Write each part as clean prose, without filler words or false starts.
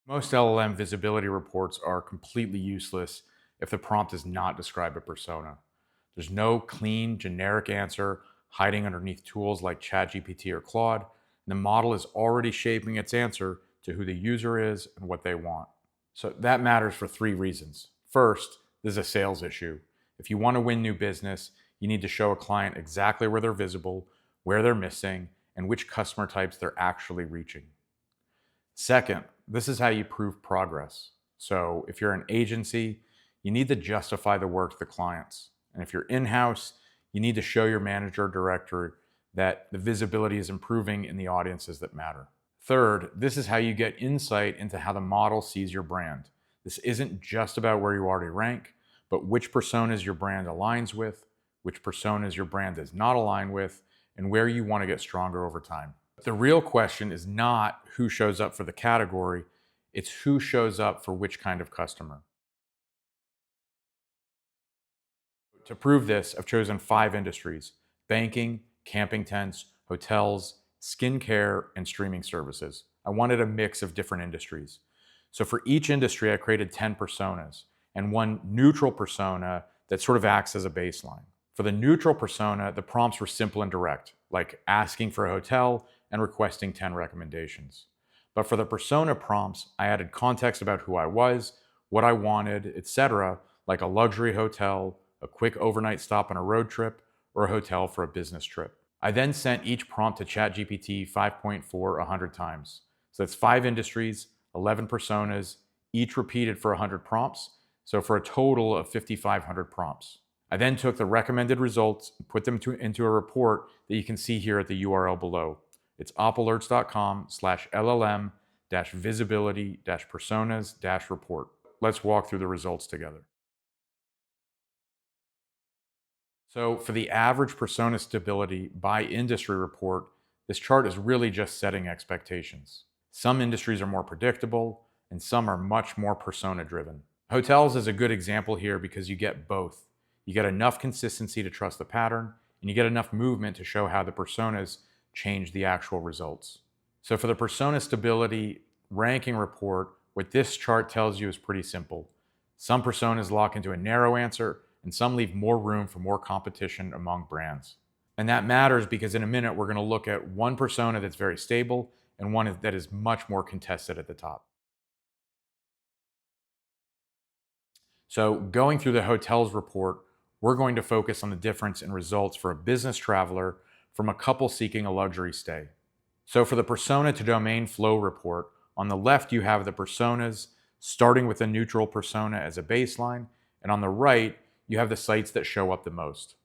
Most LLM visibility reports are completely useless if the prompt does not describe a persona. There's no clean, generic answer hiding underneath tools like ChatGPT or Claude, and the model is already shaping its answer to who the user is and what they want. So that matters for three reasons. First, this is a sales issue. If you want to win new business, you need to show a client exactly where they're visible, where they're missing, and which customer types they're actually reaching. Second, this is how you prove progress. So if you're an agency, you need to justify the work to the clients. And if you're in-house, you need to show your manager or director that the visibility is improving in the audiences that matter. Third, this is how you get insight into how the model sees your brand. This isn't just about where you already rank, but which personas your brand aligns with, which personas your brand does not align with, and where you want to get stronger over time. The real question is not who shows up for the category, it's who shows up for which kind of customer. To prove this, I've chosen 5 industries: banking, camping tents, hotels, skincare, and streaming services. I wanted a mix of different industries. So for each industry, I created 10 personas and one neutral persona that sort of acts as a baseline. For the neutral persona, the prompts were simple and direct, like asking for a hotel and requesting 10 recommendations. But for the persona prompts, I added context about who I was, what I wanted, etc., like a luxury hotel, a quick overnight stop on a road trip, or a hotel for a business trip. I then sent each prompt to ChatGPT 5.4 100 times. So that's 5 industries, 11 personas, each repeated for 100 prompts, so for a total of 5,500 prompts. I then took the recommended results and put them into a report that you can see here at the URL below. It's opalerts.com/LLM-visibility-personas-report. Let's walk through the results together. So for the average persona stability by industry report, this chart is really just setting expectations. Some industries are more predictable, and some are much more persona driven. Hotels is a good example here because you get both. You get enough consistency to trust the pattern, and you get enough movement to show how the personas change the actual results. So for the persona stability ranking report, what this chart tells you is pretty simple. Some personas lock into a narrow answer, and some leave more room for more competition among brands. And that matters because in a minute, we're going to look at one persona that's very stable and one that is much more contested at the top. So going through the hotels report, we're going to focus on the difference in results for a business traveler from a couple seeking a luxury stay. So for the persona to domain flow report, on the left you have the personas starting with a neutral persona as a baseline, and on the right you have the sites that show up the most.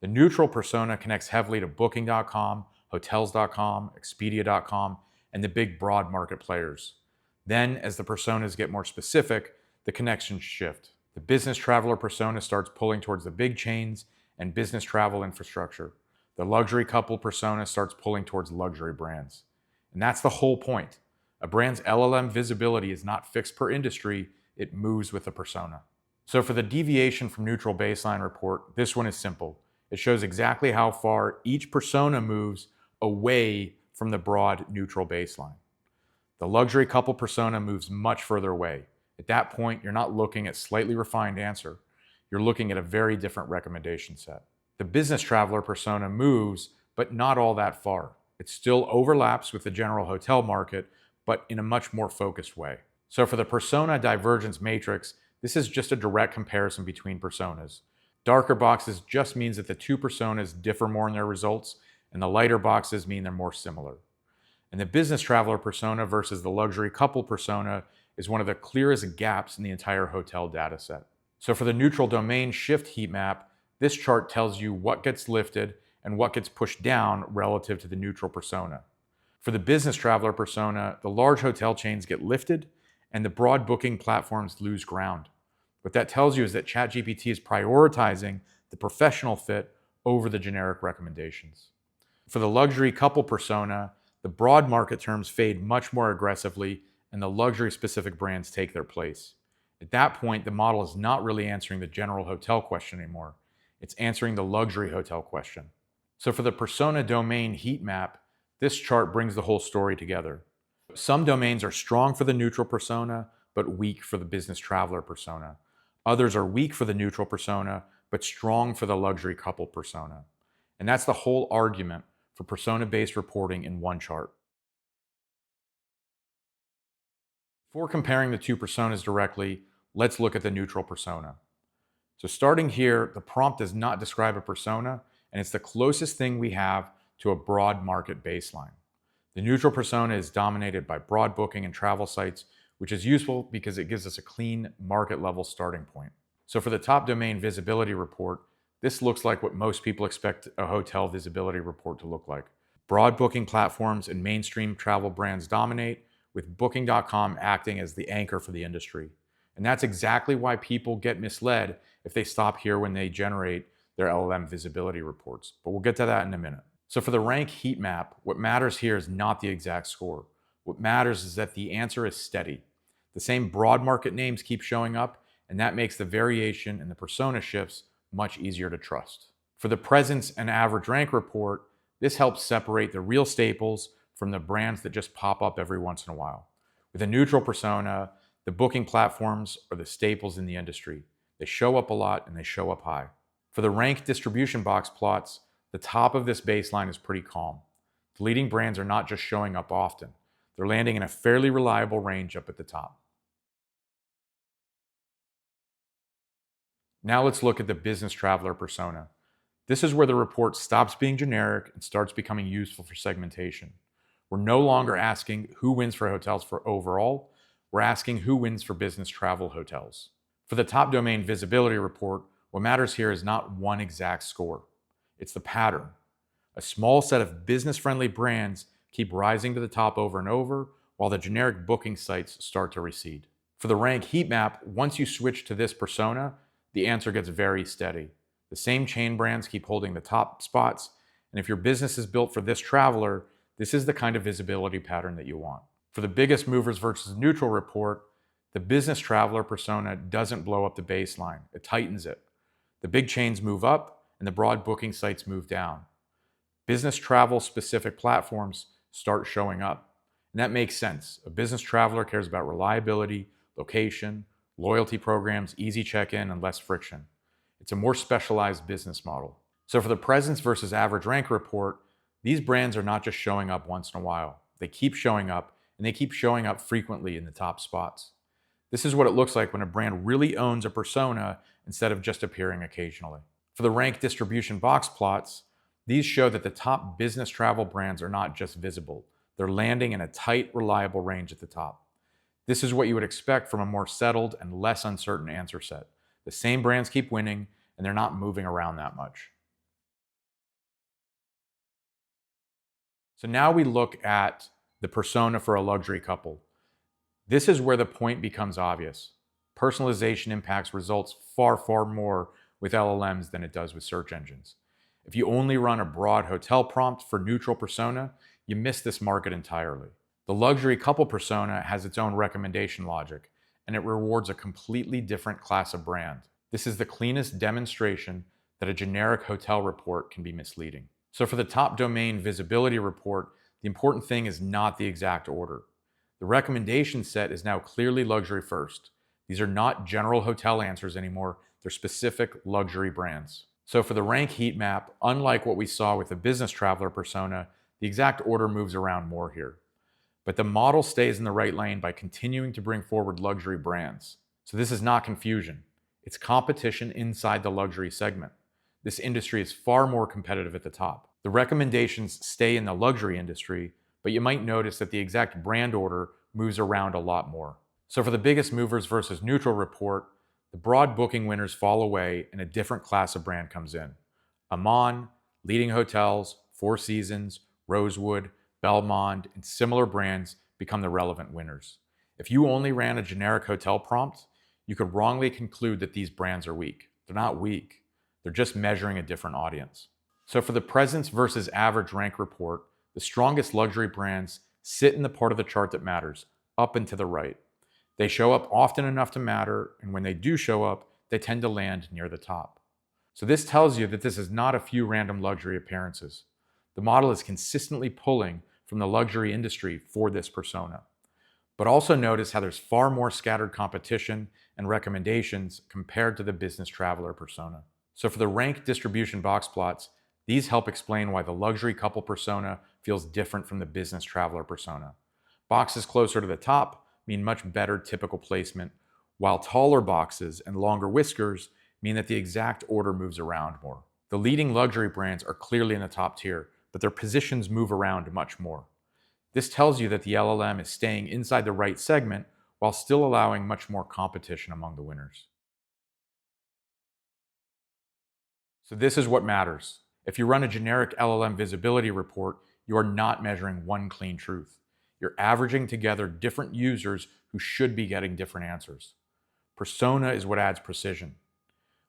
The neutral persona connects heavily to booking.com, hotels.com, expedia.com, and the big broad market players. Then as the personas get more specific, the connections shift. The business traveler persona starts pulling towards the big chains and business travel infrastructure. The luxury couple persona starts pulling towards luxury brands. And that's the whole point. A brand's LLM visibility is not fixed per industry, it moves with the persona. So for the deviation from neutral baseline report, this one is simple. It shows exactly how far each persona moves away from the broad neutral baseline. The luxury couple persona moves much further away. At that point, you're not looking at slightly refined answer. You're looking at a very different recommendation set. The business traveler persona moves, but not all that far. It still overlaps with the general hotel market, but in a much more focused way. So for the persona divergence matrix, this is just a direct comparison between personas. Darker boxes just means that the two personas differ more in their results, and the lighter boxes mean they're more similar. And the business traveler persona versus the luxury couple persona is one of the clearest gaps in the entire hotel data set. So for the neutral domain shift heat map, this chart tells you what gets lifted and what gets pushed down relative to the neutral persona. For the business traveler persona, the large hotel chains get lifted and the broad booking platforms lose ground. What that tells you is that ChatGPT is prioritizing the professional fit over the generic recommendations. For the luxury couple persona, the broad market terms fade much more aggressively and the luxury specific brands take their place. At that point, the model is not really answering the general hotel question anymore. It's answering the luxury hotel question. So for the persona domain heat map, this chart brings the whole story together. Some domains are strong for the neutral persona, but weak for the business traveler persona. Others are weak for the neutral persona, but strong for the luxury couple persona. And that's the whole argument for persona-based reporting in one chart. Before comparing the two personas directly, let's look at the neutral persona. So starting here, the prompt does not describe a persona, and it's the closest thing we have to a broad market baseline. The neutral persona is dominated by broad booking and travel sites, which is useful because it gives us a clean market level starting point. So for the top domain visibility report, this looks like what most people expect a hotel visibility report to look like. Broad booking platforms and mainstream travel brands dominate, with Booking.com acting as the anchor for the industry. And that's exactly why people get misled if they stop here when they generate their LLM visibility reports. But we'll get to that in a minute. So for the rank heat map, what matters here is not the exact score. What matters is that the answer is steady. The same broad market names keep showing up, and that makes the variation in the persona shifts much easier to trust. For the presence and average rank report, this helps separate the real staples from the brands that just pop up every once in a while. With a neutral persona, the booking platforms are the staples in the industry. They show up a lot and they show up high. For the rank distribution box plots, the top of this baseline is pretty calm. The leading brands are not just showing up often. They're landing in a fairly reliable range up at the top. Now let's look at the business traveler persona. This is where the report stops being generic and starts becoming useful for segmentation. We're no longer asking who wins for hotels for overall, we're asking who wins for business travel hotels. For the top domain visibility report, what matters here is not one exact score. It's the pattern. A small set of business-friendly brands keep rising to the top over and over, while the generic booking sites start to recede. For the rank heat map, once you switch to this persona, the answer gets very steady. The same chain brands keep holding the top spots, and if your business is built for this traveler, this is the kind of visibility pattern that you want. For the biggest movers versus neutral report, the business traveler persona doesn't blow up the baseline, it tightens it. The big chains move up, and the broad booking sites move down. Business travel specific platforms start showing up. And that makes sense. A business traveler cares about reliability, location, loyalty programs, easy check-in, and less friction. It's a more specialized business model. So for the presence versus average rank report, these brands are not just showing up once in a while. They keep showing up, and they keep showing up frequently in the top spots. This is what it looks like when a brand really owns a persona instead of just appearing occasionally. For the rank distribution box plots, these show that the top business travel brands are not just visible. They're landing in a tight, reliable range at the top. This is what you would expect from a more settled and less uncertain answer set. The same brands keep winning, and they're not moving around that much. So now we look at the persona for a luxury couple. This is where the point becomes obvious. Personalization impacts results far, far more with LLMs than it does with search engines. If you only run a broad hotel prompt for neutral persona, you miss this market entirely. The luxury couple persona has its own recommendation logic, and it rewards a completely different class of brand. This is the cleanest demonstration that a generic hotel report can be misleading. So for the top domain visibility report, the important thing is not the exact order. The recommendation set is now clearly luxury first. These are not general hotel answers anymore, they're specific luxury brands. So for the rank heat map, unlike what we saw with the business traveler persona, the exact order moves around more here. But the model stays in the right lane by continuing to bring forward luxury brands. So this is not confusion. It's competition inside the luxury segment. This industry is far more competitive at the top. The recommendations stay in the luxury industry, but you might notice that the exact brand order moves around a lot more. So for the biggest movers versus neutral report, the broad booking winners fall away and a different class of brand comes in. Aman, leading hotels, Four Seasons, Rosewood, Belmond, and similar brands become the relevant winners. If you only ran a generic hotel prompt, you could wrongly conclude that these brands are weak. They're not weak. They're just measuring a different audience. So for the presence versus average rank report, the strongest luxury brands sit in the part of the chart that matters, up and to the right. They show up often enough to matter, and when they do show up, they tend to land near the top. So this tells you that this is not a few random luxury appearances. The model is consistently pulling from the luxury industry for this persona. But also notice how there's far more scattered competition and recommendations compared to the business traveler persona. So for the rank distribution box plots, these help explain why the luxury couple persona feels different from the business traveler persona. Boxes closer to the top mean much better typical placement, while taller boxes and longer whiskers mean that the exact order moves around more. The leading luxury brands are clearly in the top tier, but their positions move around much more. This tells you that the LLM is staying inside the right segment while still allowing much more competition among the winners. So this is what matters. If you run a generic LLM visibility report, you are not measuring one clean truth. You're averaging together different users who should be getting different answers. Persona is what adds precision.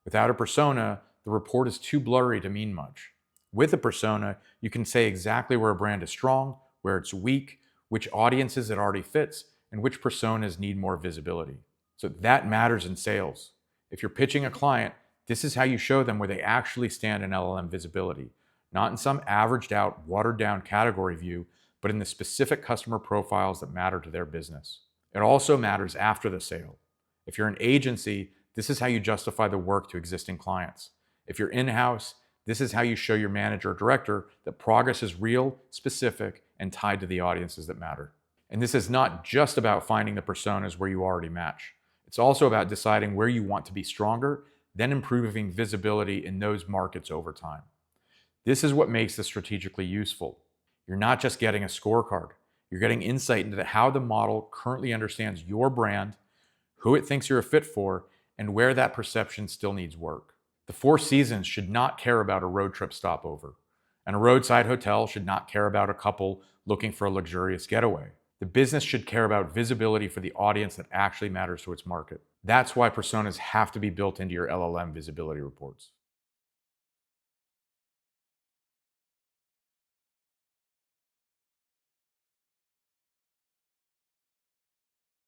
Without a persona, the report is too blurry to mean much. With a persona, you can say exactly where a brand is strong, where it's weak, which audiences it already fits, and which personas need more visibility. So that matters in sales. If you're pitching a client, this is how you show them where they actually stand in LLM visibility, not in some averaged out, watered down category view, but in the specific customer profiles that matter to their business. It also matters after the sale. If you're an agency, this is how you justify the work to existing clients. If you're in-house, this is how you show your manager or director that progress is real, specific, and tied to the audiences that matter. And this is not just about finding the personas where you already match. It's also about deciding where you want to be stronger, then improving visibility in those markets over time. This is what makes this strategically useful. You're not just getting a scorecard. You're getting insight into how the model currently understands your brand, who it thinks you're a fit for, and where that perception still needs work. The Four Seasons should not care about a road trip stopover, and a roadside hotel should not care about a couple looking for a luxurious getaway. The business should care about visibility for the audience that actually matters to its market. That's why personas have to be built into your LLM visibility reports.